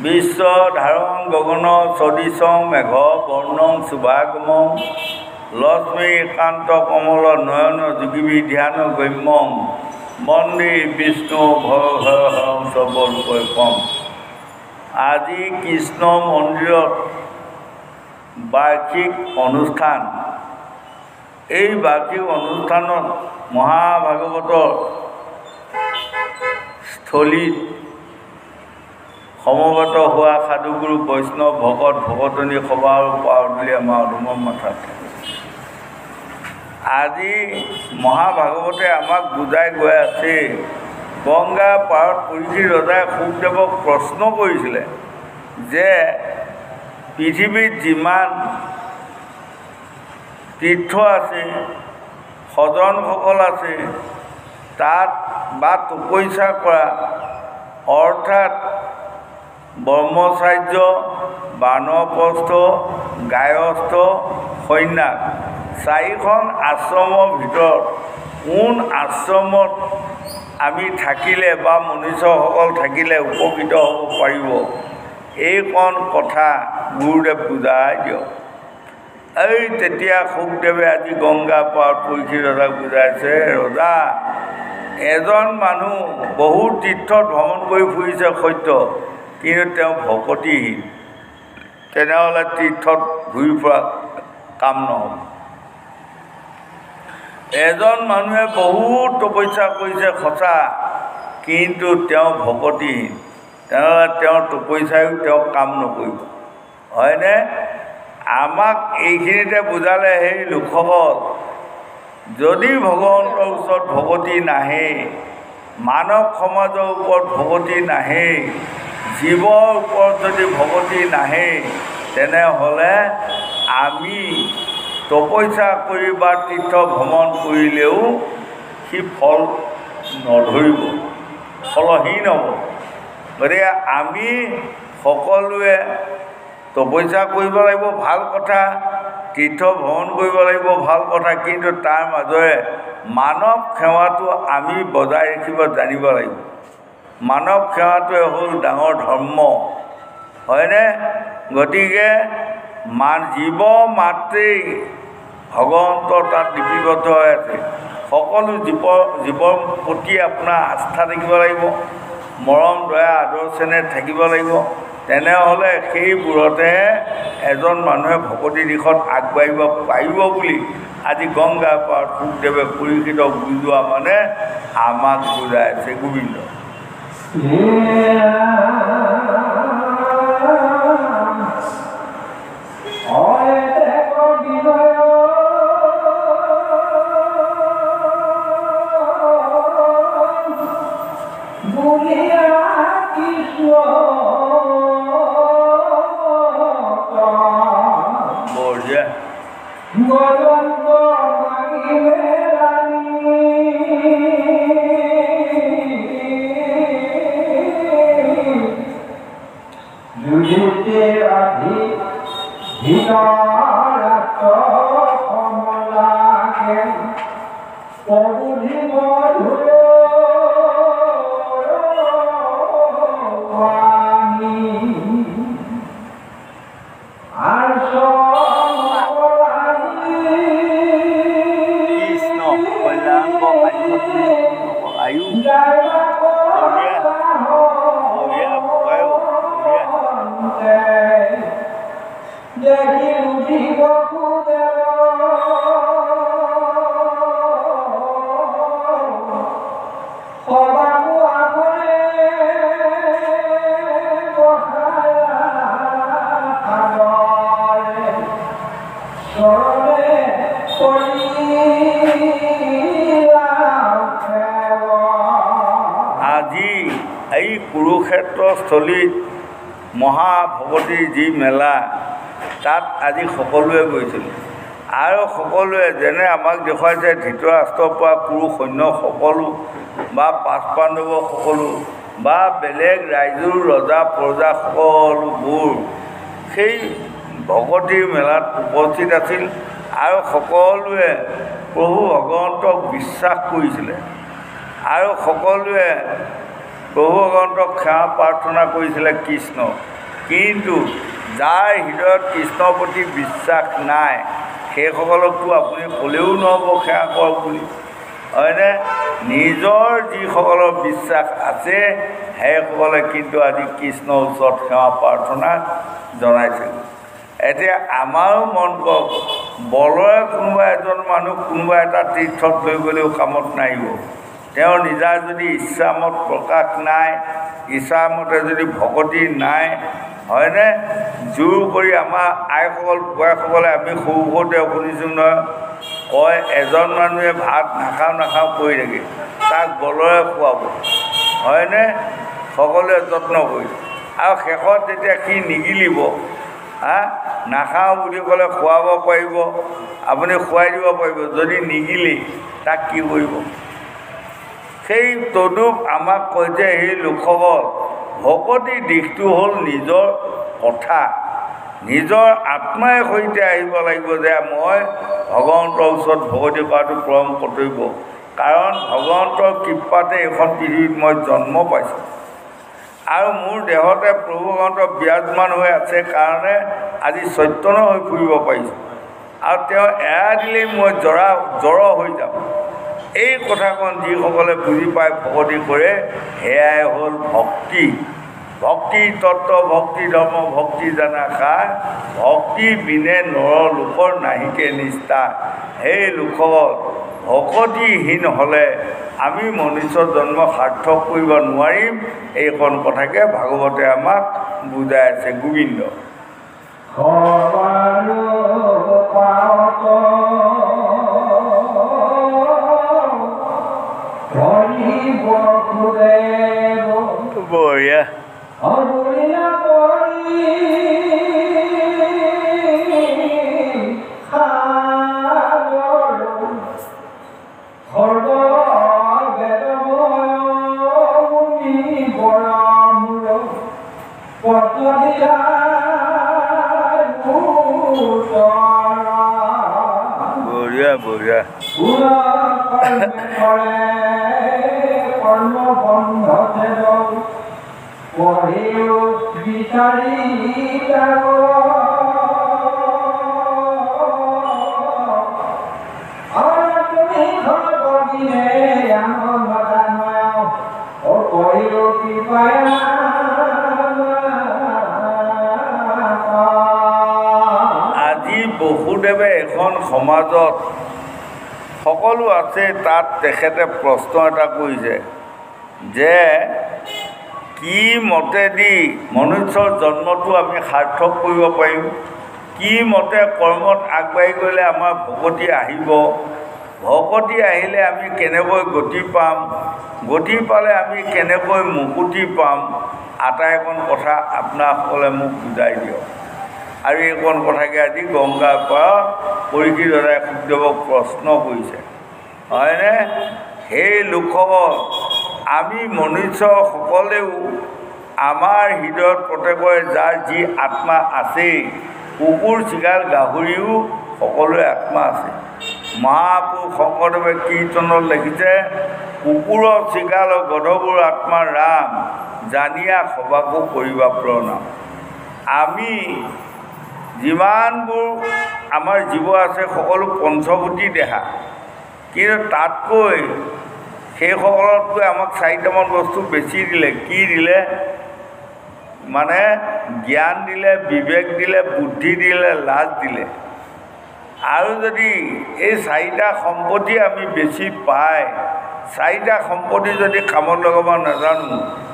বিশ্বধারং গগন সদৃশং মেঘ বর্ণং শুভাগমং লক্ষ্মী কান্ত কমল নয়ন যোগী ধ্যান গম্যং বন্দে বিষ্ণু ভয় ভয় হৰং সৰ্বলোকৈকম। আজি কৃষ্ণ মন্দিৰত বাৰ্ষিক অনুষ্ঠান। এই বাৰ্ষিক অনুষ্ঠানত মহাভাগৱতৰ স্থলীত সমবেত হোৱা সাধুগুৰু বৈষ্ণৱ ভকত ভকতনী সভাৰ পাৱদূলি আমাৰ অদুমৰ মাথাত। আজি মহাভাগৱতে আমাক বুজাই গৈ আছে, গংগা পাৰত পৰীক্ষিত ৰজাই শুকদেৱক প্ৰশ্ন কৰিছিলে যে পৃথিৱীত যিমান তীৰ্থ আছে, সজনসকল আছে, তাত বা তপস্যা কৰা অৰ্থাৎ ব্ৰহ্মচাৰ্য, বানপ্ৰস্থ, গায়স্থ, সন্ন্যাস চাৰিখন আশ্ৰমৰ ভিতৰত কোন আশ্ৰমত আমি থাকিলে বা মনুষ্যসকল থাকিলে উপকৃত হ'ব পাৰিব, এইকণ কথা গুৰুদেৱ বুজাই দিয়ক। এই তেতিয়া শুকদেৱে আজি গংগা পাৰত পৰীক্ষিত ৰজাক বুজাইছে, ৰজা এজন মানুহ বহুত তীৰ্থত ভ্ৰমণ কৰি ফুৰিছে সত্য, কিন্তু তেওঁ ভকতিহীন, তেনেহ'লে তীৰ্থত ঘূৰি ফুৰা কাম নহ'ব। এজন মানুহে বহুত তপস্যা কৰিছে সঁচা, কিন্তু তেওঁ ভকতিহীন, তেনেহ'লে তেওঁৰ তপস্যায়ো তেওঁক কাম নকৰিব, হয়নে? আমাক এইখিনিতে বুজালে সেই লোকসকল যদি ভগৱন্তৰ ওচৰত ভকতি নাহে, মানৱ সমাজৰ ওপৰত ভকতি নাহে, জীৱৰ ওপৰত যদি ভকতি নাহে, তেনেহ'লে আমি তপস্যা কৰি বা তীৰ্থ ভ্ৰমণ কৰিলেও সি ফল নধৰিব, ফলহীন হ'ব। গতিকে আমি সকলোৱে তপস্যা কৰিব লাগিব, ভাল কথা, তীৰ্থ ভ্ৰমণ কৰিব লাগিব, ভাল কথা, কিন্তু তাৰ মাজৰে মানৱ সেৱাটো আমি বজাই ৰাখিব জানিব লাগিব। মানৱ সেৱাটোৱে হ'ল ডাঙৰ ধৰ্ম, হয়নে? গতিকে জীৱ মাত্ৰেই ভগৱন্ত তাত লিপিবদ্ধ হৈ আছে। সকলো জীৱৰ প্ৰতি আপোনাৰ আস্থা থাকিব লাগিব, মৰম দয়া আদৰ চেনেহ থাকিব লাগিব। তেনেহ'লে সেইবোৰতেহে এজন মানুহে ভকতি দিশত আগবাঢ়িব পাৰিব বুলি আজি গংগাৰ পাৰত শুকদেৱে পৰীক্ষিত বুজোৱা মানে আমাক বুজাই আছে গোবিন্দ। কুৰুক্ষেত্ৰস্থলীত মহাভগৱতীৰ যি মেলা তাত আজি সকলোৱে গৈছিল আৰু সকলোৱে যেনে আমাক দেখুৱাইছে ধৃতৰাষ্ট্ৰৰ পৰা কুৰু সৈন্য সকলো বা পাঁচ পাণ্ডৱ সকলো বা বেলেগ ৰাইজৰ ৰজা প্ৰজা সকলোবোৰ সেই ভগৱতীৰ মেলাত উপস্থিত আছিল আৰু সকলোৱে প্ৰভু ভগৱন্তক বিশ্বাস কৰিছিলে আৰু সকলোৱে প্ৰভু ভগৱন্তক সেৱা প্ৰাৰ্থনা কৰিছিলে কৃষ্ণ। কিন্তু যাৰ হৃদয়ত কৃষ্ণৰ প্ৰতি বিশ্বাস নাই সেইসকলকতো আপুনি ক'লেও নহ'ব সেৱা কৰক বুলি, হয়নে? নিজৰ যিসকলৰ বিশ্বাস আছে সেইসকলে কিন্তু আজি কৃষ্ণৰ ওচৰত সেৱা প্ৰাৰ্থনা জনাইছে। এতিয়া আমাৰো মন কৰক, বলৰে কোনোবা এজন মানুহ কোনোবা এটা তীৰ্থত লৈ গ'লেও কামত নাহিব। তেওঁৰ নিজা যদি ইচ্ছামত প্ৰকাশ নাই, ইচ্ছামতে যদি ভকতি নাই, হয়নে? জোৰ কৰি আমাৰ আইসকল বোৱাইসকলে আমি সৰু সৰুতে শুনিছোঁ নহয়, কয় এজন মানুহে ভাত নাখাওঁ কৰি থাকে, তাক বলৰে খুৱাব, হয়নে? সকলোৱে যত্ন কৰি আৰু শেষত যেতিয়া সি নিগিলিব, নাখাওঁ বুলি ক'লে খুৱাব পাৰিব, আপুনি খুৱাই দিব পাৰিব, যদি নিগিলি তাক কি কৰিব? সেই তদুপ আমাক কৈছে সেই লোকসকল ভকতিৰ দিশটো হ'ল নিজৰ কথা, নিজৰ আত্মাৰ সৈতে আহিব লাগিব যে মই ভগৱন্তৰ ওচৰত ভকতি কৰাটো পৰম কৰ্তব্য। কাৰণ ভগৱন্তৰ কৃপাতে এইখন পৃথিৱীত মই জন্ম পাইছোঁ আৰু মোৰ দেহতে প্ৰভু ভগৱন্ত বিৰাজমান হৈ আছে কাৰণে আজি চৈতন্য হৈ ফুৰিব পাৰিছোঁ আৰু তেওঁ এৰা দিলেই মই জড় হৈ যাম। এই কথাখন যিসকলে বুজি পাই ভকতি কৰে সেয়াই হ'ল ভক্তি। ভক্তি তত্ত্ব, ভক্তি ধৰ্ম, ভক্তি জানা সাৰ, ভক্তি বিনে নৰ লোকৰ নাহিকে নিষ্ঠা। সেই লোকসকল ভকতিহীন হ'লে আমি মনুষ্য জন্ম সাৰ্থক কৰিব নোৱাৰিম। এইখন কথাকে ভাগৱতে আমাক বুজাই আছে গোবিন্দ। বঢ়িয়া। বঢ়িয়া বসুদেৱে এখন সমাজত সকলো আছে, তাত তেখেতে প্ৰশ্ন এটা কৰিছে যে কি মতেদি মনুষ্যৰ জন্মটো আমি সাৰ্থক কৰিব পাৰিম, কি মতে কৰ্মত আগবাঢ়ি গ'লে আমাৰ ভকতি আহিব, ভকতি আহিলে আমি কেনেকৈ গতি পাম, গতি পালে আমি কেনেকৈ মুকুতি পাম, আটাইকণ কথা আপোনাসকলে মোক বুজাই দিয়ক। আৰু এইকণ কথাকে আজি গংগাৰ পৰা পৰীক্ষিত দাদাই শুকদেৱক প্ৰশ্ন কৰিছে, হয়নে? সেই লোকসকল আমি মনুষ্যসকলেও আমাৰ হৃদয়ত প্ৰত্যেকৰে যাৰ যি আত্মা আছেই, কুকুৰ চিগাল গাহৰিও সকলোৰে আত্মা আছে। মহাপুৰুষ শংকৰদেৱে কীৰ্তনত লিখিছে, কুকুৰৰ চিগাল গধবোৰ আত্মা ৰাম, জানিয়া সবাকো কৰিবা প্ৰণাম। আমি যিমানবোৰ আমাৰ জীৱ আছে সকলো পঞ্চভূতি দেহা, কিন্তু তাতকৈ সেইসকলতকৈ আমাক চাৰিটামান বস্তু বেছি দিলে। কি দিলে? মানে জ্ঞান দিলে, বিবেক দিলে, বুদ্ধি দিলে, লাজ দিলে। আৰু যদি এই চাৰিটা সম্পত্তি আমি বেছি পাই, চাৰিটা সম্পত্তি যদি কামত লগাব নাজানো,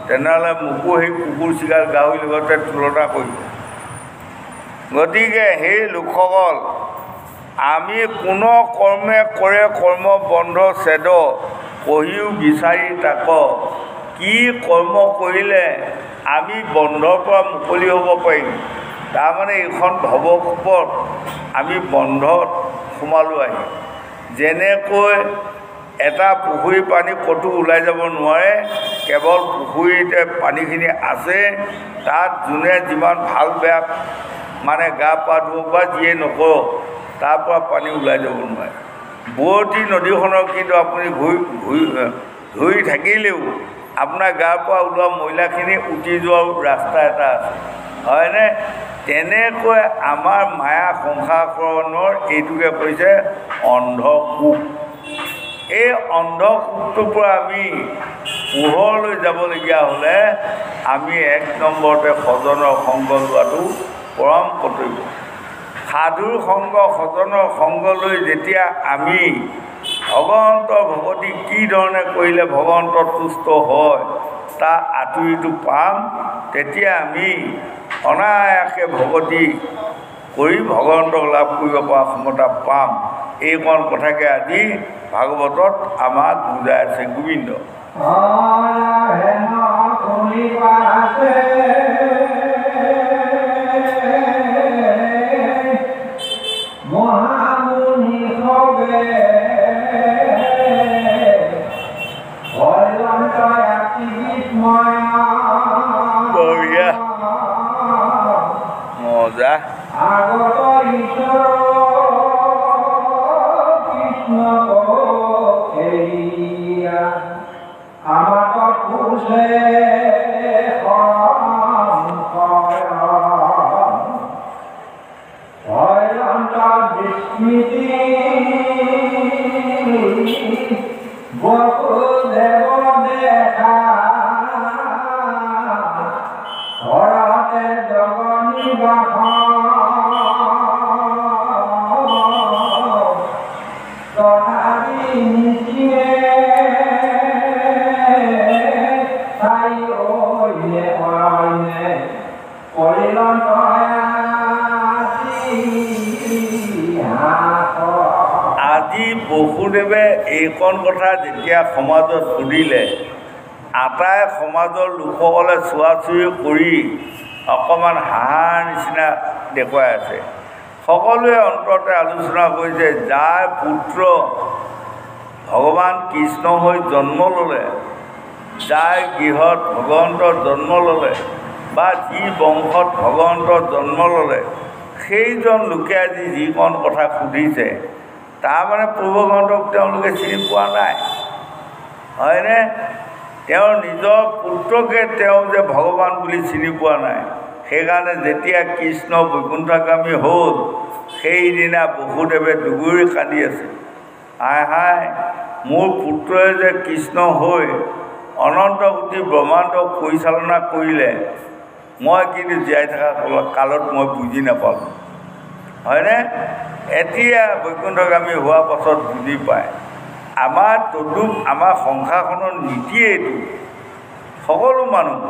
তেনেহ'লে মোকো সেই কুকুৰ চিগাৰ গাহৰিৰ লগতে তুলনা কৰিব। গতিকে সেই লোকসকল আমি কোনো কৰ্মে কৰে কৰ্ম বন্ধ ছেদ, পঢ়িও বিচাৰি তাক, কি কৰ্ম কৰিলে আমি বন্ধৰ পৰা মুকলি হ'ব পাৰিম। তাৰমানে এইখন ভৱকূপত আমি বন্ধত সোমালোঁ আহি। যেনেকৈ এটা পুখুৰী পানী ক'তো ওলাই যাব নোৱাৰে, কেৱল পুখুৰীতে পানীখিনি আছে, তাত যোনে যিমান ভাল বেয়া মানে গা পা ধুওক বা যিয়ে নকৰক, তাৰ পৰা পানী ওলাই যাব নোৱাৰে। বোৱতী নদীখনক কিন্তু আপুনি ধুই থাকিলেও আপোনাৰ গাৰ পৰা ওলোৱা মহিলাখিনি উটি যোৱাৰ ৰাস্তা এটা আছে, হয়নে? তেনেকৈ আমাৰ মায়া সংসাৰখনৰ এইটোকে কৈছে অন্ধকূপ। এই অন্ধকূপটোৰ পৰা আমি পোহৰলৈ যাবলগীয়া হ'লে আমি এক নম্বৰতে সজনৰ সংগ লোৱাটো পৰম কৰ্তব্য। সাধুৰ সংগ, সজনৰ সংগ লৈ যেতিয়া আমি ভগৱন্তৰ ভকতি কি ধৰণে কৰিলে ভগৱন্ত তুষ্ট হয় তাৰ আঁতৰিটো পাম, তেতিয়া আমি অনায়াসে ভকতি কৰি ভগৱন্তক লাভ কৰিব পৰা ক্ষমতা পাম। এইকণ কথাকে আজি ভাগৱতত আমাক বুজাই আছে গোবিন্দ। মজা বসুদেৱে এইকণ কথা যেতিয়া সমাজত সুধিলে, আটাই সমাজৰ লোকসকলে চোৱা চুই কৰি অকণমান হাঁহাৰ নিচিনা দেখুৱাই আছে। সকলোৱে অন্তৰতে আলোচনা কৰিছে, যাৰ পুত্ৰ ভগৱান কৃষ্ণ হৈ জন্ম ল'লে, যাৰ গৃহত ভগৱন্তৰ জন্ম ল'লে বা যি বংশত ভগৱন্তৰ জন্ম ল'লে, সেইজন লোকে আজি যিকণ কথা সুধিছে, তাৰমানে প্ৰভুগ্ৰন্থক তেওঁলোকে চিনি পোৱা নাই, হয়নে? তেওঁৰ নিজৰ পুত্ৰকে তেওঁ যে ভগৱান বুলি চিনি পোৱা নাই। সেইকাৰণে যেতিয়া কৃষ্ণ বৈকুণ্ঠগামী হ'ল, সেইদিনা বসুদেৱে দুগুৰি কান্দি আছে, হায় হায়, মোৰ পুত্ৰই যে কৃষ্ণ হৈ অনন্ত কোটি ব্ৰহ্মাণ্ডক পৰিচালনা কৰিলে, মই কিন্তু জীয়াই থকা কালত মই বুজি নাপালোঁ, হয়নে? এতিয়া বৈকুণ্ঠগামী হোৱাৰ পাছত বুজি পায় আমাৰ তদুপ আমাৰ সংসাৰখনৰ নীতিয়ে এইটো। সকলো মানুহ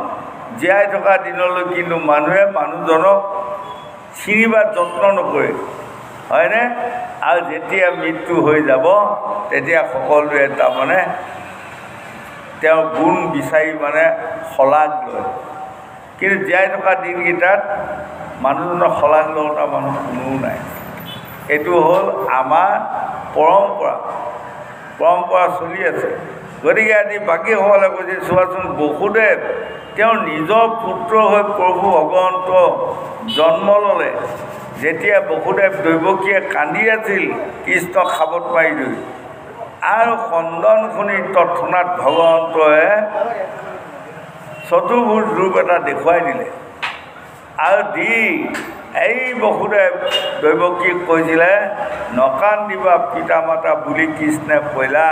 জীয়াই থকা দিনলৈ কিন্তু মানুহে মানুহজনক চিনিবা যত্ন নকৰে, হয়নে? আৰু যেতিয়া মৃত্যু হৈ যাব তেতিয়া সকলোৱে তাৰমানে তেওঁৰ গুণ বিচাৰি শলাগ লয়। কিন্তু জীয়াই থকা দিনকেইটাত মানুহজনক শলাগ লোৱা মানুহ কোনোও নাই। এইটো হ'ল আমাৰ পৰম্পৰা চলি আছে। গতিকে আজি বাকীসকলে কৈছে চোৱাচোন, বসুদেৱ তেওঁ নিজৰ পুত্ৰ হৈ প্ৰভু ভগৱন্ত জন্ম ল'লে। যেতিয়া বসুদেৱ দৈৱকীয়ে কান্দি আছিল কৃষ্ণক সাবত মাৰি লৈ, আৰু খণ্ডন শুনি তৎক্ষণাৎ ভগৱন্তই চতুৰ্ভুজ ৰূপ এটা দেখুৱাই দিলে। আৰু দি এই বসুদেৱ দৈৱকীক কৈছিলে নকান্দিবা পিতা মাতা বুলি কৃষ্ণে কৈলা।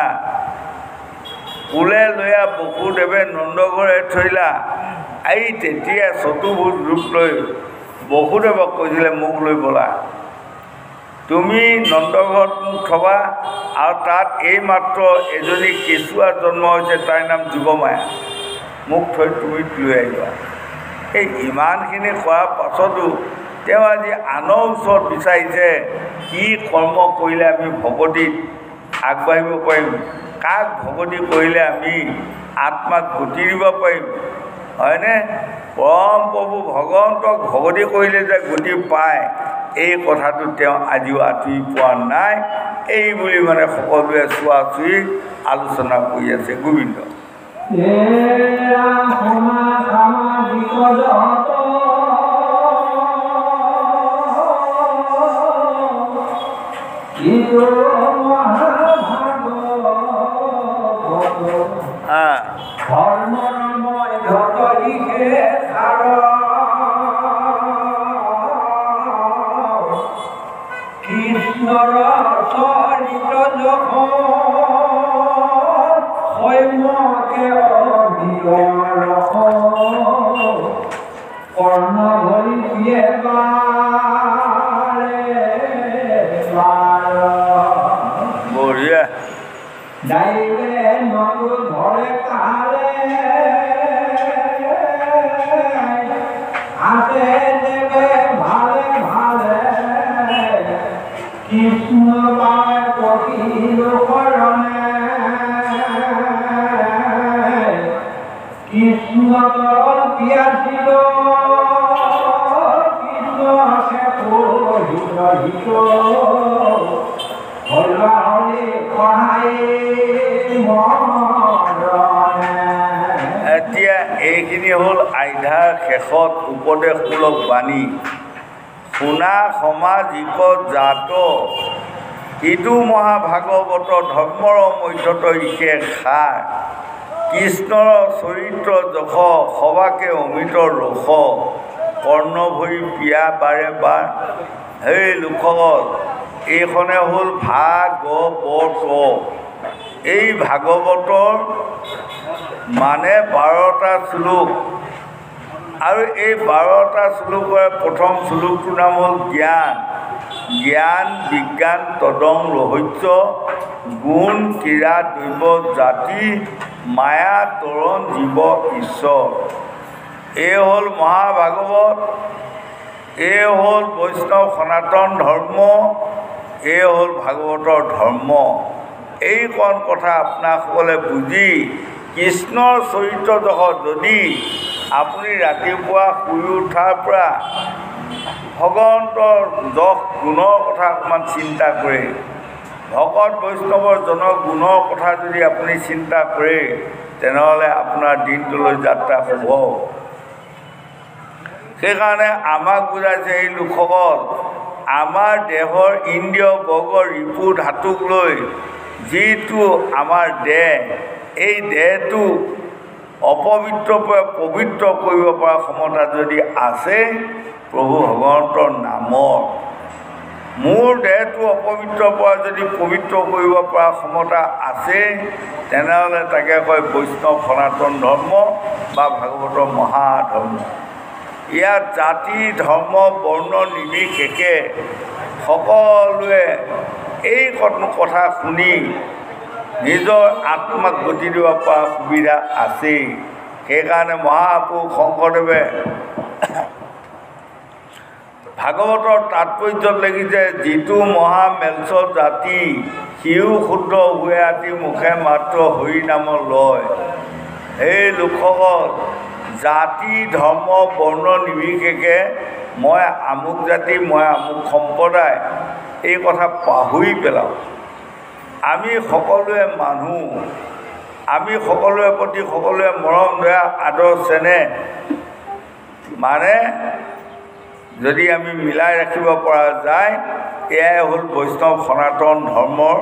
কোলে লৈয়া বসুদেৱে নন্দঘৰে থৈলা। এই তেতিয়া চতুৰ্ভুজ ৰূপ লৈ বসুদেৱক কৈছিলে মোক লৈ বলা, তুমি নন্দঘৰত মোক থবা, আৰু তাত এইমাত্ৰ এজনী কেঁচুৱা জন্ম হৈছে, তাইৰ নাম যুগমায়া, মোক থৈ তুমি লৈ আহিবা। এই ইমানখিনি কৰাৰ পাছতো তেওঁ আজি আনৰ ওচৰত বিচাৰিছে কি কৰ্ম কৰিলে আমি ভগৱতীত আগবাঢ়িব পাৰিম, কাক ভগৱতী কৰিলে আমি আত্মাক গতি দিব পাৰিম, হয়নে? পৰম প্ৰভু ভগৱন্তক ভগৱতী কৰিলে যে গতি পায়, এই কথাটো তেওঁ আজিও আঁতৰি পোৱা নাই। এই বুলি সকলোৱে চোৱা চুই আলোচনা কৰি আছে। গোবিন্দ কৃষ্ণৰ চৰিত হৈমকে কৰ্ণ ভৰি দিয়ে বঢ়িয়া দাইলে নগু ধৰে কালে হাতে দেবে ভালে ভালে কৃষ্ণ পায় কহিল শৰণে কৃষ্ণ তৰল পিয়াছিল কৃষ্ণ সে কহিত এতিয়া এইখিনি হ'ল আধ্যাৰ শেষত উপদেশমূলক বাণী। শুনা সমাজিক জাত ইটো মহাভাগৱত ধৰ্মৰ মধ্যত ইকে সাৰ কৃষ্ণৰ চৰিত্ৰ যশ সবাকে অমিত ৰস কৰ্ণভৰি পিয়া বাৰে বাৰ। সেই লোকসকল, এইখনে হ'ল ভাগৱত। এই ভাগৱতৰ 12টা শ্লোক, আৰু এই 12টা শ্লোকৰে প্ৰথম শ্লোকটোৰ নাম হ'ল জ্ঞান। জ্ঞান বিজ্ঞান তদং ৰহস্য গুণ ক্ৰীড়া দৈৱ জাতি মায়া তৰণ জীৱ ঈশ্বৰ। এই হ'ল মহাভাগৱত, এই হ'ল বৈষ্ণৱ সনাতন ধৰ্ম, এই হ'ল ভাগৱতৰ ধৰ্ম। এইকণ কথা আপোনাসকলে বুজি কৃষ্ণৰ চৰিত্ৰ জগত যদি আপুনি ৰাতিপুৱা শুই উঠাৰ পৰা ভগৱন্তৰ যশ গুণৰ কথা অকণমান চিন্তা কৰে, ভকত বৈষ্ণৱৰ জনগুণৰ কথা যদি আপুনি চিন্তা কৰে, তেনেহ'লে আপোনাৰ দিনটোলৈ যাত্ৰা শুভ। সেইকাৰণে আমাক বুজাইছে এই লোকসকল, আমাৰ দেহৰ ইন্দ্ৰিয় বৰ্গ ৰিপু ধাতুক লৈ যিটো আমাৰ দেহ, এই দেহটো অপবিত্ৰৰ পৰা পবিত্ৰ কৰিব পৰা ক্ষমতা যদি আছে প্ৰভু ভগৱন্তৰ নামৰ, মোৰ দেহটো অপবিত্ৰৰ পৰা যদি পবিত্ৰ কৰিব পৰা ক্ষমতা আছে, তেনেহ'লে তাকে কয় বৈষ্ণৱ সনাতন ধৰ্ম বা ভাগৱতৰ মহাধৰ্ম। ইয়াত জাতি ধৰ্ম বৰ্ণ নিৰ্বিশেষে সকলোৱে এই কথা শুনি নিজৰ আত্মাক গতি দিব পৰা সুবিধা আছেই। সেইকাৰণে মহাপুৰুষ শংকৰদেৱে ভাগৱতৰ তাৎপৰ্যত লিখিছে, যিটো মহামেলছ জাতি সিও শুদ্ধ হুৱে আতি মুখে মাত্ৰ হৰি নাম লয়। এই লোকসকল জাতি ধৰ্ম বৰ্ণ নিৰ্বিশেষে মই আমুক জাতি, মই আমুক সম্প্ৰদায়, এই কথা পাহৰি পেলাওঁ। আমি সকলোৱে মানুহ, আমি সকলোৰে প্ৰতি সকলোৱে মৰম দয়া আদৰ চেনেহ মানে যদি আমি মিলাই ৰাখিব পৰা যায়, এয়াই হ'ল বৈষ্ণৱ সনাতন ধৰ্মৰ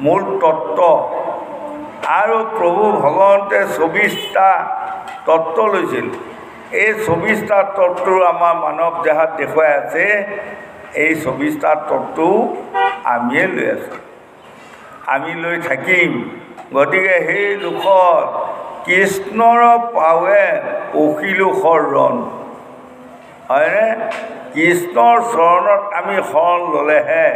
মূল তত্ত্ব। আৰু প্ৰভু ভগৱন্তে 24টা তত্ত্ব লৈছিল। এই 24টা তত্ত্ব আমাৰ মানৱ দেহাত দেখুৱাই আছে। এই 24টা তত্ত্বও আমিয়ে লৈ আছোঁ, আমি লৈ থাকিম। গতিকে সেই লোকৰ কৃষ্ণৰ পাৱে পখিলো শৰণ, হয়নে? কৃষ্ণৰ চৰণত আমি শৰণ ল'লেহে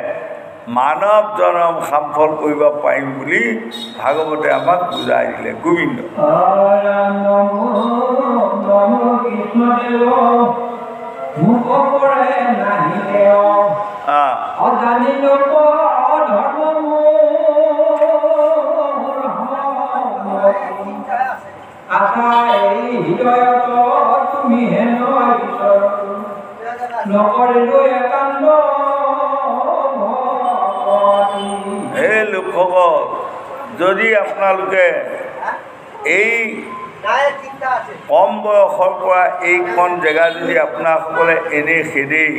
মানৱ জনম সাফল কৰিব পাৰিম বুলি ভাগৱতে আমাক বুজাই দিলে। গোবিন্দ হে লোকসকল, যদি আপোনালোকে এই কম বয়সৰ পৰা এইখন জেগা যদি আপোনাসকলে এনেই খেদেই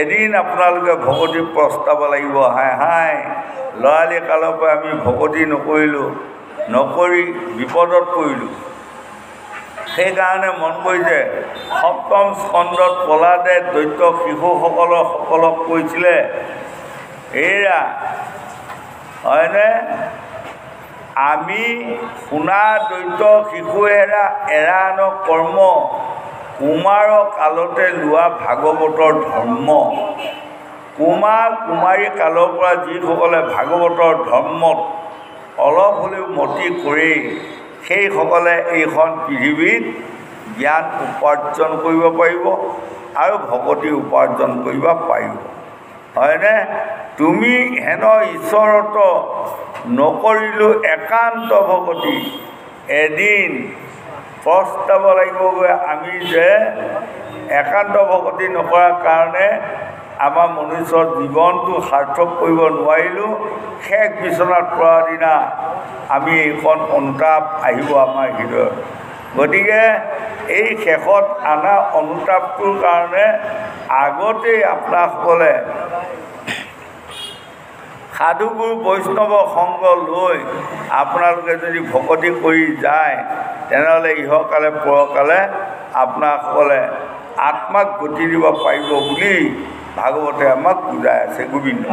এদিন আপোনালোকে ভকতি প্ৰস্তাব লাগিব। হাই ল'ৰালি কালৰ পৰা আমি ভকতি নকৰি বিপদত পৰিলোঁ। সেইকাৰণে মন কৰিছে, সপ্তম স্কন্ধত প্ৰহ্লাদে দৈত্য শিশুসকলক কৈছিলে, এৰা হয়নে, আমি শুনা দৈত্য শিশুৱেৰা এৰা ন কৰ্ম, কুমাৰ কালতে লোৱা ভাগৱতৰ ধৰ্ম। কুমাৰী কালৰ পৰা যিসকলে ভাগৱতৰ ধৰ্মত অলপ হ'লেও মতি কৰি সেইসকলে এইখন পৃথিৱীত জ্ঞান উপাৰ্জন কৰিব পাৰিব আৰু ভকতি উপাৰ্জন কৰিব পাৰিব, হয়নে? তুমি হেন ঈশ্বৰত নকৰিলোঁ একান্ত ভকতি, এদিন প্ৰস্তাব লাগিবগৈ আমি যে একান্ত ভকতি নকৰাৰ কাৰণে আমাৰ মনুষ্যৰ জীৱনটো সাৰ্থক কৰিব নোৱাৰিলোঁ। শেষ বিচনাত পৰা দিনা আমি এইখন অনুতাপ আহিব আমাৰ হৃদয়ত। গতিকে এই শেষত অনা অনুতাপটোৰ কাৰণে আগতেই আপোনাসকলে সাধুগুৰু বৈষ্ণৱ সংগ লৈ আপোনালোকে যদি ভকতি কৰি যায়, তেনেহ'লে ইহকালে পৰকালে আপোনাসকলে আত্মাক গতি দিব পাৰিব বুলি ভাগৱতে আমাক বুজাই আছে। গোবিন্দ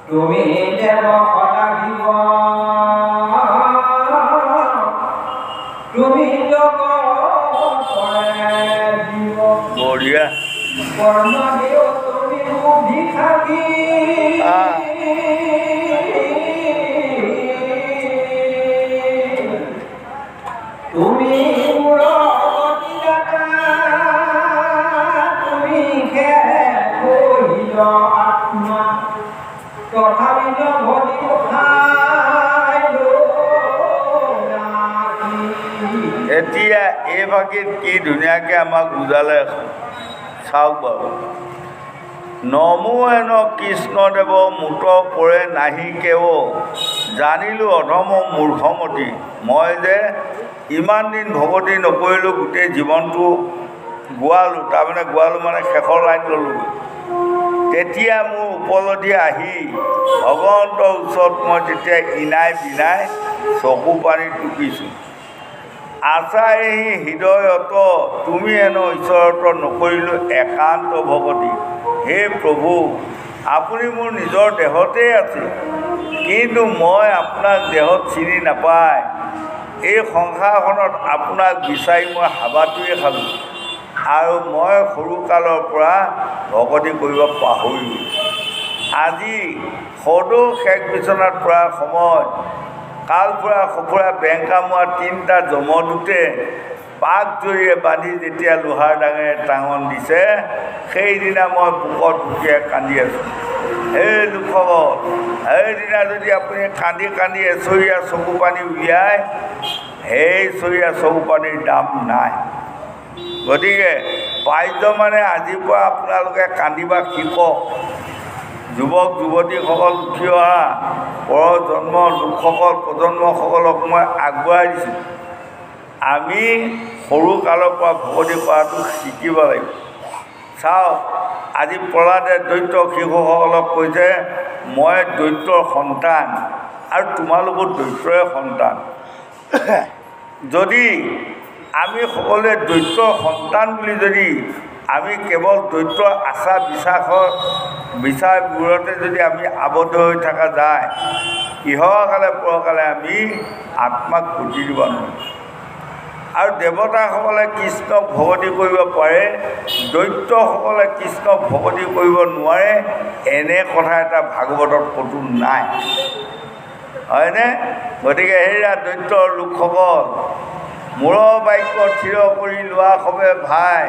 তুমি তুমি বঢ়িয়া তুমি আত্মা তথাপিত এতিয়া এই ভাগিত কি ধুনীয়াকৈ আমাক বুজালে চাওক বাৰু। নমো হেন কৃষ্ণদেৱ মুত পৰে নাহি কেৱ, জানিলোঁ অধম মূৰ্খমতি। মই যে ইমান দিন ভকতি নকৰিলোঁ, গোটেই জীৱনটো গোৱালোঁ, তাৰমানে গোৱালোঁ মানে শেষৰ লাইন ল'লোঁ। তেতিয়া মোৰ উপলব্ধি আহি ভগৱন্তৰ ওচৰত মই তেতিয়া ইনাই বিনাই চকু পানী টুকিছোঁ। আশা এই হৃদয়ত তুমি হেনো ঈশ্বৰত নকৰিলোঁ একান্ত ভকতি। হে প্ৰভু, আপুনি মোৰ নিজৰ দেহতেই আছে, কিন্তু মই আপোনাক দেহত চিনি নাপায় এই সংসাৰখনত আপোনাক বিচাৰি মই হাবাটোৱে খালোঁ আৰু মই সৰুকালৰ পৰা ভকতি কৰিব পাহৰিলোঁ। আজি সদৌ শেষ বিচনাত পৰা সময়ত কাল ফুৰা সফুৰা বেংকামোৱা 3টা জমদূতে পাক জৰিয়ে বান্ধি যেতিয়া লোহাৰ ডাঙেৰে টাঙন দিছে, সেইদিনা মই বুকত বুকিয়াই কান্দি আছোঁ। সেই লোকসকল, সেইদিনা যদি আপুনি কান্দি কান্দি এচৰীয়া চকু পানী উলিয়ায়, সেই চৰীয়া চকু পানীৰ দাম নাই। গতিকে পাৰ্যমানে আজিৰ পৰা আপোনালোকে কান্দিবা শিকক। যুৱক যুৱতীসকল উঠি অহা পৰজন্ম লোকসকল প্ৰজন্মসকলক মই আগবঢ়াই দিছোঁ, আমি সৰুকালৰ পৰা ভকতি কৰাটো শিকিব লাগিব। চাওক, আজি প্ৰহ্লাদে দৈত্য শিশুসকলক কৈছে, মই দৈত্যৰ সন্তান আৰু তোমালোকো দৈত্যৰে সন্তান। যদি আমি সকলোৱে দৈত্যৰ সন্তান বুলি যদি আমি কেৱল দৈত্যৰ আচাৰ বিচাৰবোৰতে যদি আমি আবদ্ধ হৈ থকা যায়, ইহকালে পৰকালে আমি আত্মাক গতি দিব নোৱাৰোঁ। আৰু দেৱতাসকলে কৃষ্ণক ভকতি কৰিব পাৰে, দৈত্যসকলে কৃষ্ণক ভকতি কৰিব নোৱাৰে, এনে কথা এটা ভাগৱতত ক'তো নাই, হয়নে? গতিকে সেইয়া দৈত্যৰ লোকসকল, মূৰৰ বাক্য থিৰ কৰি লোৱা সবে ভাই,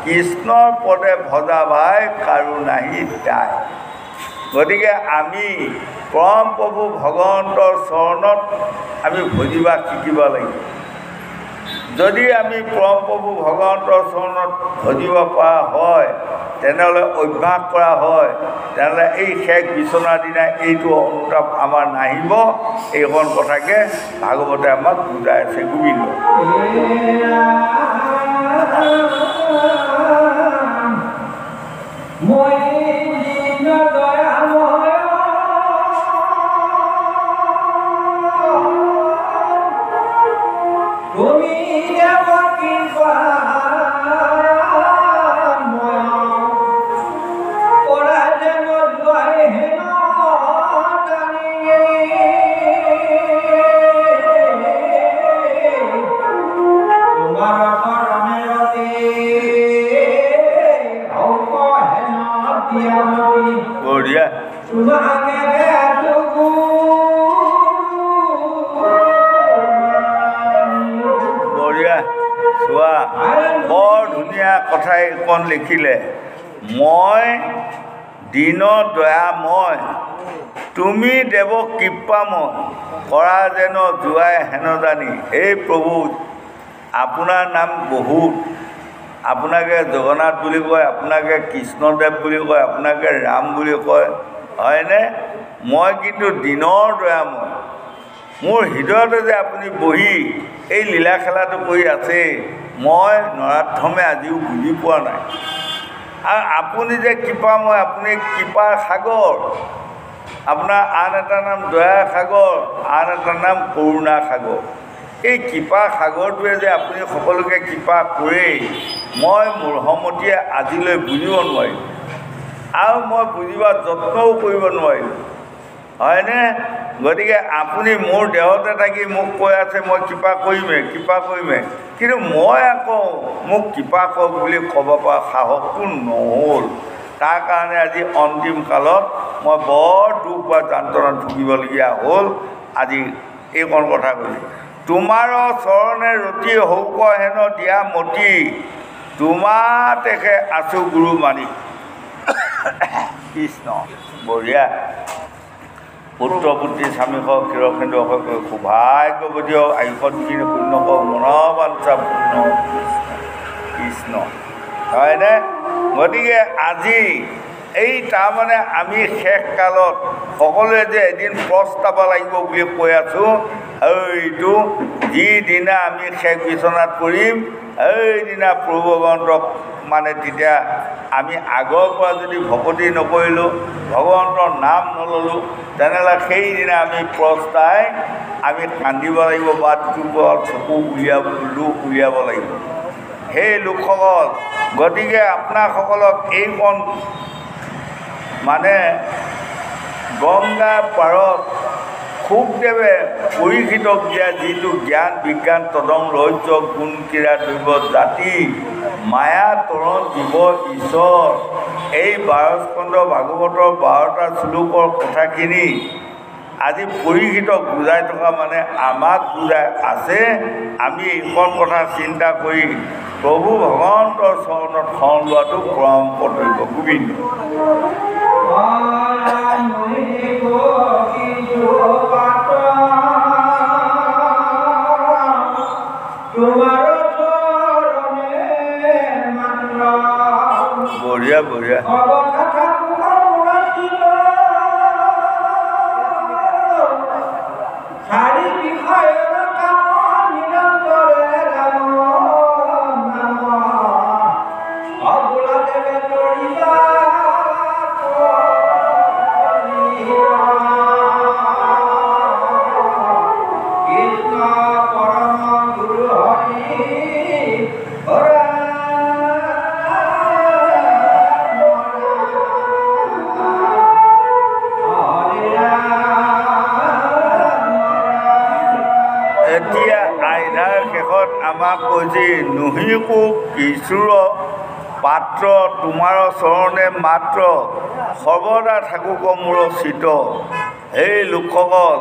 কৃষ্ণৰ পদে ভজা ভাই কাৰো নাহি দায়। গতিকে আমি পৰম প্ৰভু ভগৱন্তৰ চৰণত আমি ভজিবা শিকিব লাগিব। যদি আমি পৰম প্ৰভু ভগৱন্তৰ চৰণত ভজিব পৰা হয়, তেনেহ'লে অভ্যাস কৰা হয়, তেনেহ'লে এই শেষ বিচনাৰ দিনা এইটো অনুতাপ আমাৰ নাহিব। এইখন কথাকে ভাগৱতে আমাক বুজাই আছে। গোবিন্দ বৰ ধুনীয়া কথা এইখন লিখিলে। মই দীন দয়াময়, তুমি দেৱ কৃপাময়, কৰা যেন যোৱাই হেন জানি। এই প্ৰভু, আপোনাৰ নাম বহুত, আপোনাকে জগন্নাথ বুলি কয়, আপোনাকে কৃষ্ণদেৱ বুলি কয়, আপোনাকে ৰাম বুলি কয়, হয়নে? মই কিন্তু দীনৰ দয়াময়। মোৰ হৃদয়তে যে আপুনি বহি এই লীলা খেলাটো কৰি আছে, মই নৰাধমে আজিও বুজি পোৱা নাই। আৰু আপুনি যে কৃপাময়, আপুনি কৃপাৰ সাগৰ। আপোনাৰ আন এটা নাম দয়াৰ সাগৰ, আন এটা নাম কৰুণা সাগৰ। এই কৃপা সাগৰটোৱে যে আপুনি সকলোকে কৃপা কৰে, মই মূঢ়মতীয়ে আজিলৈ বুজিব নোৱাৰিলোঁ, আৰু মই বুজিবৰ যত্নও কৰিব নোৱাৰিলোঁ, হয়নে? গতিকে আপুনি মোৰ দেহতে থাকি মোক কৈ আছে মই কৃপা কৰিমেই, কৃপা কৰিমেই, কিন্তু মই আকৌ মোক কৃপা কৰক বুলি ক'ব পৰা সাহসটো নহ'ল। তাৰ কাৰণে আজি অন্তিম কালত মই বৰ দুখ বা যন্ত্ৰণাত ভুগিবলগীয়া হ'ল। আজি এইকণ কথা কৈছোঁ, তোমাৰ চৰণে ৰতি হৌক হেন দিয়া মতি, তোমাতেকে আছোঁ গুৰু মানি। কৃষ্ণ, বঢ়িয়া। পুত্ৰ পুত্ৰী স্বামীস ক্ষীৰখেন্দু অক্ষয় সৌভাগ্যৱতী হওক, আয়ুষত কিন শূন্য হওক, মনোবাঞ্ছা পূৰ্ণ। কৃষ্ণ, হয়নে? গতিকে আজি এই তাৰমানে আমি শেষ কালত সকলোৱে যে এদিন প্ৰস্তাব লাগিব বুলি কৈ আছোঁ, এইটো যিদিনা আমি শেষ বিচনাত পৰিম, সেইদিনা প্ৰভু ভগৱন্তক মানে তেতিয়া আমি আগৰ পৰা যদি ভকতি নকৰিলোঁ, ভগৱন্তৰ নাম নল'লোঁ, তেনেহ'লে সেইদিনা আমি প্ৰস্তাই আমি কান্দিব লাগিব বা টুকুৰত চকু উলিয়াব লাগিব। সেই লোকসকল, গতিকে আপোনাসকলক এইকণ মানে গংগা পাৰত শুকদেৱে পৰীক্ষিতক দিয়া যিটো জ্ঞান বিজ্ঞান তদং ৰহস্য গুণ ক্ৰীড়া দৈৱ জাতি মায়া তৰণ জীৱ ঈশ্বৰ এই 12 স্কন্ধ ভাগৱতৰ 12টা শ্লোকৰ কথাখিনি আজি পৰীক্ষিতক বুজাই থকা মানে আমাক বুজাই আছে। আমি এইখন কথা চিন্তা কৰি প্ৰভু ভগৱন্তৰ চৰণত শৰণ লোৱাটো পৰম কৰ্তব্য। গোবিন্দ বঢ়িয়া বঢ়িয়া। এতিয়া আইধাৰ শেষত আমাক কৈছে নহিকো কিশোৰ পাত্ৰ তোমাৰ চৰণে মাত্ৰ সৰ্বদা থাকোক মোৰ চিত। সেই লোকসকল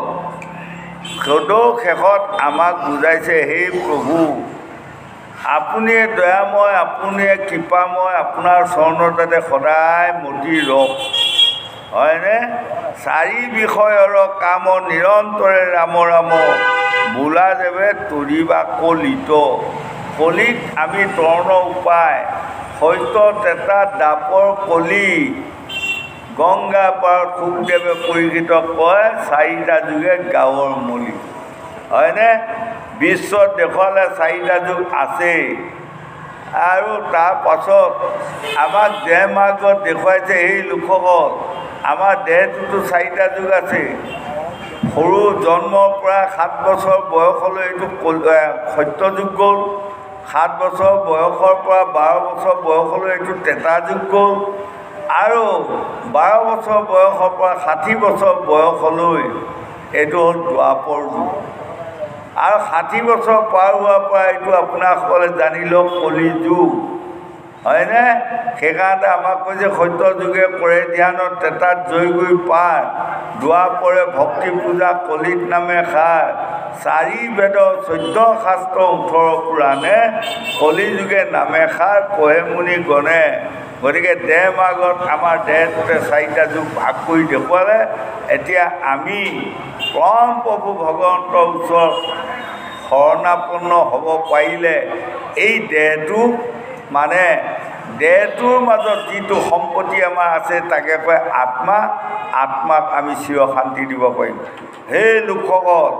সদৌ শেষত আমাক বুজাইছে, সেই প্ৰভু আপুনিয়ে দয়াময়, আপুনিয়ে কৃপাময়, আপোনাৰ চৰণৰ যাতে সদায় মতি ৰখ, হয়নে? 4 বিষয়ৰ কাম নিৰন্তৰে ৰাম ৰাম বোলা দেৱে তৰিবা কলিত। কলিত আমি তৰণৰ উপায় সত্য তেতা দাপৰ কলি গংগা পাৰত শুকদেৱে পৰীক্ষিত কয় 4টা যুগে গাঁৱৰ মলি, হয়নে? বিশ্বত দেখুৱালে 4টা যুগ আছেই। আৰু তাৰ পাছত আমাক দেহ মাৰ্গত দেখুৱাইছে সেই লোকসকল আমাৰ দেহটোতো 4টা যুগ আছে। সৰু জন্মৰ পৰা 7 বছৰ বয়সলৈ এইটো সত্য যুগ গ'ল, 7 বছৰ বয়সৰ পৰা 12 বছৰ বয়সলৈ এইটো তেতা যুগ গ'ল, আৰু 12 বছৰ বয়সৰ পৰা 60 বছৰ বয়সলৈ এইটো হ'ল দ্বাপৰ যুগ, আৰু 60 বছৰ পাৰ হোৱাৰ পৰা এইটো আপোনাসকলে জানি লওক কলি যুগ, হয়নে? সেইকাৰণে আমাক কৈছে সত্য যুগে কৰে ধ্যানত তেতাত জয় গৈ পাৰ, দ্বাপৰে ভক্তি পূজা কলিত নামে সাৰ, 4 বেদ 14 শাস্ত্ৰ 18 পুৰাণে কলি যুগে নামে সাৰ কহে মুনি গণে। গতিকে দেহ মাৰ্গত আমাৰ দেহটোতে 4টা যুগ ভাগ কৰি দেখুৱালে। এতিয়া আমি পৰম প্ৰভু ভগৱন্তৰ ওচৰত শৰণাপন্ন হ'ব পাৰিলে এই দেহটো মানে দেহটোৰ মাজত যিটো সম্পত্তি আমাৰ আছে তাকে কয় আত্মা, আত্মাক আমি চিৰ শান্তি দিব পাৰিম। সেই লোকসকল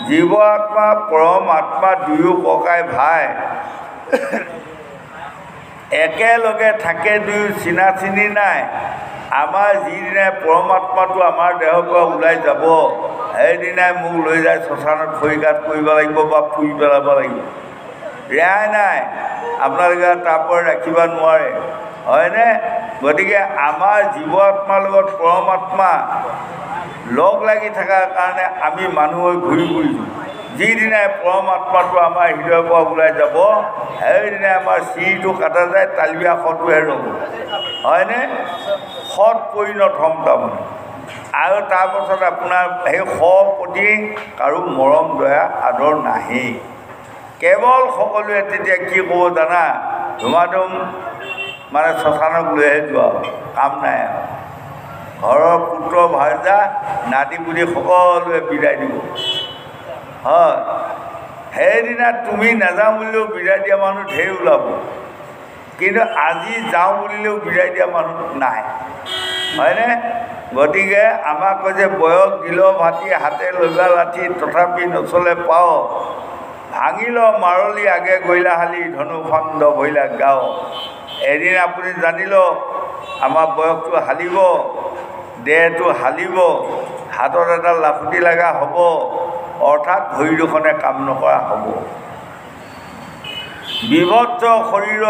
জীৱ আত্মা পৰম আত্মা দুয়ো ককাই ভাই একেলগে থাকে, দুয়ো চিনা চিনি নাই। আমাৰ যিদিনাই পৰমাত্মাটো আমাৰ দেহৰ পৰা ওলাই যাব সেইদিনাই মোক লৈ যায় শ্মশানত খৰিকাত কৰিব লাগিব বা ফুৰি পেলাব লাগিব, ৰেহাই নাই। আপোনালোকে তাৰ পৰা ৰাখিব নোৱাৰে, হয়নে? গতিকে আমাৰ জীৱ আত্মাৰ লগত পৰমাত্মা লগ লাগি থকাৰ কাৰণে আমি মানুহ হৈ ঘূৰি ফুৰিছোঁ। যিদিনাই পৰমাত্মাটো আমাৰ হৃদয়ৰ পৰা ওলাই যাব সেইদিনাই আমাৰ চিৰিটো কাটা যায়, তালিয়া সতটোহে ৰ'ব, হয়নে? সৎ পৰিণত হ'ম তাৰমানে। আৰু তাৰপাছত আপোনাৰ সেই সৎ প্ৰতি কাৰো মৰম দয়া আদৰ নাহেই। কেৱল সকলোৱে তেতিয়া কি ক'ব জানা? ধুমাধুম মানে শ্মশানক লৈহে যোৱা, কাম নাই আৰু। ঘৰৰ পুত্ৰ ভাৰ্যা নাতি পুতি সকলোৱে বিদায় দিব, হয়। সেইদিনা তুমি নাযাওঁ বুলিলেও বিদায় দিয়া মানুহ ঢেৰ ওলাব, কিন্তু আজি যাওঁ বুলিলেও বিদায় দিয়া মানুহ নাই, হয়নে? গতিকে আমাক কৈছে বয়স দিল ভাতি হাতে লইবা লাঠি তথাপি নচলে পাওঁ, ভাঙিল মাৰলি আগে গৈলাশালী ধনু খণ্ড ভৈলা গাঁও। এদিন আপুনি জানিল আমাৰ বয়সটো হালিব, দেহটো হালিব, হাতত এডাল লাখুটি লগা হ'ব, অৰ্থাৎ ভৰি দুখনে কাম নকৰা হ'ব। বিভৎস শৰীৰ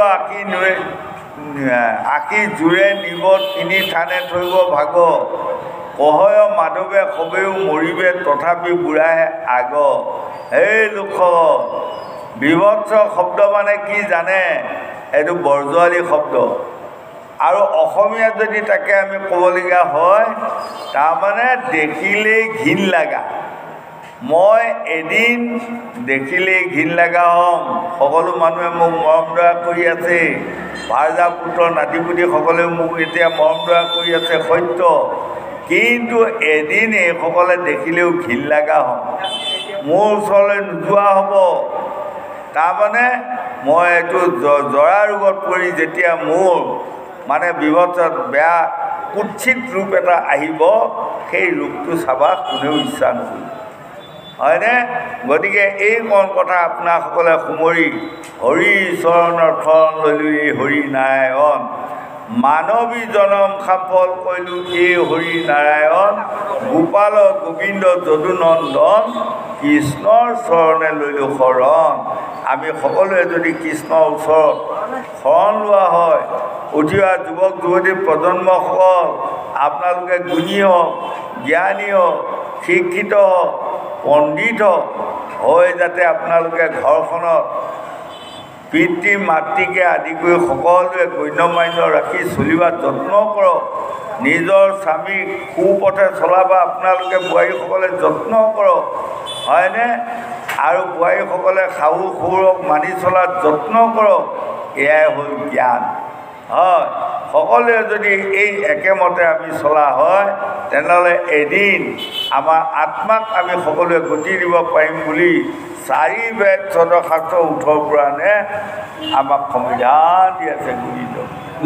আশী জোৰে নিব তিনি থানে থৈব ভাগ, কহয় মাধৱে সবেও মৰিবে তথাপি বুঢ়াহে আগ। সেই লোকসকল, বিভৎস শব্দ মানে কি জানে? এইটো বৰজোৱালী শব্দ। আৰু অসমীয়াত যদি তাকে আমি ক'বলগীয়া হয়, তাৰমানে দেখিলেই ঘিণ লগা। মই এদিন দেখিলেই ঘিণ লগা হ'ম। সকলো মানুহে মোক মৰম দয়া কৰি আছে, ভাৰ্জা পুত্ৰ নাতিপুতিসকলেও মোক এতিয়া মৰম দয়া কৰি আছে, সত্য। কিন্তু এদিন এইসকলে দেখিলেও ঘিণ লগা হ'ম, মোৰ ওচৰলৈ নোযোৱা হ'ব। তাৰমানে মই এইটো জৰা ৰোগত পৰি যেতিয়া মোৰ মানে বিভৎস বেয়া কুৎসিত ৰূপ এটা আহিব, সেই ৰূপটো চাবা কোনেও ইচ্ছা নকৰিব, হয়নে? গতিকে এইকণ কথা আপোনাসকলে সুমৰি হৰি চৰণৰ শৰণ ল'লোঁ এই হৰি নাৰায়ণ, মানৱী জনম সাফল কৰিলোঁ এই হৰি নাৰায়ণ, গোপাল গোবিন্দ যদুনন্দন কৃষ্ণৰ চৰণে লৈলোঁ শৰণ। আমি সকলোৱে যদি কৃষ্ণৰ ওচৰত শৰণ লোৱা হয়, উঠি অহা যুৱক যুৱতী প্ৰজন্মসকল আপোনালোকে গুণী হওক, জ্ঞানী হওক, শিক্ষিত হওক, পণ্ডিত হওক হৈ যাতে আপোনালোকে ঘৰখনত পিতৃ মাতৃকে আদি কৰি সকলোৱে গণ্যমান্য ৰাখি চলিবা যত্ন কৰক। নিজৰ স্বামীক সুপথে চলাবা আপোনালোকে বোৱাৰীসকলে যত্ন কৰক, হয়নে? আৰু বোৱাৰীসকলে শাহু শহুৰক মানি চলাত যত্ন কৰক। এয়াই হ'ল জ্ঞান, হয়। সকলোৱে যদি এই একেমতে আমি চলা হয়, তেনেহ'লে এদিন আমাৰ আত্মাক আমি সকলোৱে গতি দিব পাৰিম বুলি 4 বেদ 14 শাস্ত্ৰ 18 পুৰাণে আমাক সংবিধান দি আছে। গুৰুজনাই